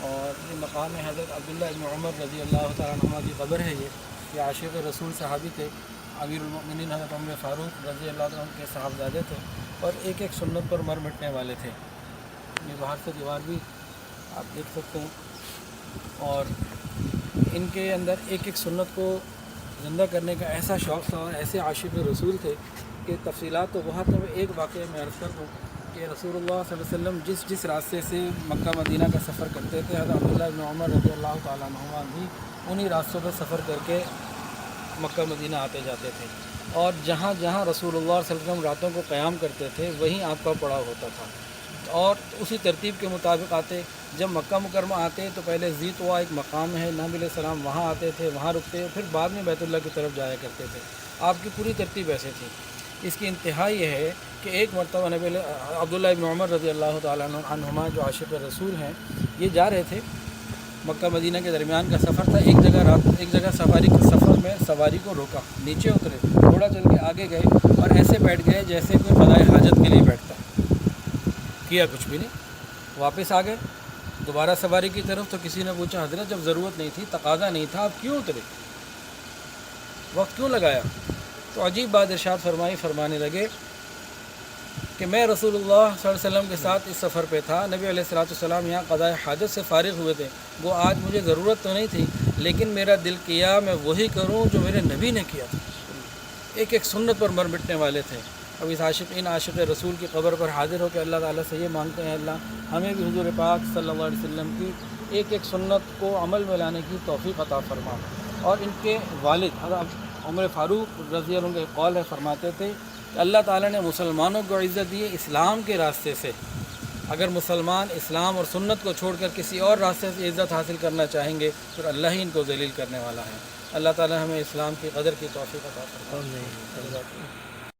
اور یہ مقام حضرت عبداللہ ابن عمر رضی اللہ تعالیٰ عنہما کی قبر ہے یہ عاشق رسول صحابی تھے، امیر المؤمنین حضرت عمر فاروق رضی اللہ تعالیٰ عنہ کے صاحبزادے تھے، اور ایک ایک سنت پر مر مٹنے والے تھے۔ یہ باہر سے دیوار بھی آپ دیکھ سکتے ہیں، اور ان کے اندر ایک ایک سنت کو زندہ کرنے کا ایسا شوق تھا، اور ایسے عاشق رسول تھے کہ تفصیلات تو بہت ہیں۔ ایک واقعہ میں عرض کر دوں کہ رسول اللہ صلی اللہ علیہ وسلم جس راستے سے مکہ مدینہ کا سفر کرتے تھے، حضرت عبداللہ بن عمر رضی اللہ تعالیٰ عنہما بھی انہی راستوں پر سفر کر کے مکہ مدینہ آتے جاتے تھے، اور جہاں جہاں رسول اللہ صلی اللہ علیہ وسلم راتوں کو قیام کرتے تھے وہیں آپ کا پڑاؤ ہوتا تھا، اور اسی ترتیب کے مطابق آتے۔ جب مکہ مکرمہ آتے تو پہلے زیتوا ایک مقام ہے، نبی علیہ السلام وہاں آتے تھے، وہاں رکتے، پھر بعد میں بیت اللہ کی طرف جایا کرتے تھے۔ آپ کی پوری ترتیب ایسے تھی۔ اس کی انتہا یہ ہے کہ ایک مرتبہ عبداللہ ابن عمر رضی اللہ تعالیٰ عنہما جو عاشق رسول ہیں، یہ جا رہے تھے، مکہ مدینہ کے درمیان کا سفر تھا، ایک جگہ سفاری کے سفر میں سواری کو روکا، نیچے اترے، تھوڑا چل کے آگے گئے، اور ایسے بیٹھ گئے جیسے کوئی قضائے حاجت کے لیے بیٹھتا، کیا کچھ بھی نہیں، واپس آ گئے دوبارہ سواری کی طرف۔ تو کسی نے پوچھا حضرت جب ضرورت نہیں تھی، تقاضا نہیں تھا، آپ کیوں اترے، وقت کیوں لگایا؟ تو عجیب بات ارشاد فرمانے لگے کہ میں رسول اللہ صلی اللہ علیہ وسلم کے ساتھ اس سفر پہ تھا، نبی علیہ السلام یہاں قضائے حاجت سے فارغ ہوئے تھے، وہ آج مجھے ضرورت تو نہیں تھی، لیکن میرا دل کیا میں وہی کروں جو میرے نبی نے کیا تھا۔ ایک ایک سنت پر مر مٹنے والے تھے۔ اب ان عاشق رسول کی قبر پر حاضر ہو کے اللہ تعالیٰ سے یہ مانگتے ہیں، اللہ ہمیں بھی حضور پاک صلی اللہ علیہ وسلم کی ایک ایک سنت کو عمل میں لانے کی توفیق عطا فرما۔ اور ان کے والد حضرت عمر فاروق رضی اللہ عنہ کے قول ہے، فرماتے تھے کہ اللہ تعالیٰ نے مسلمانوں کو عزت دی ہے اسلام کے راستے سے، اگر مسلمان اسلام اور سنت کو چھوڑ کر کسی اور راستے سے عزت حاصل کرنا چاہیں گے پھر اللہ ہی ان کو ذلیل کرنے والا ہے۔ اللہ تعالیٰ ہمیں اسلام کی قدر کی توفیق عطا فرمائے۔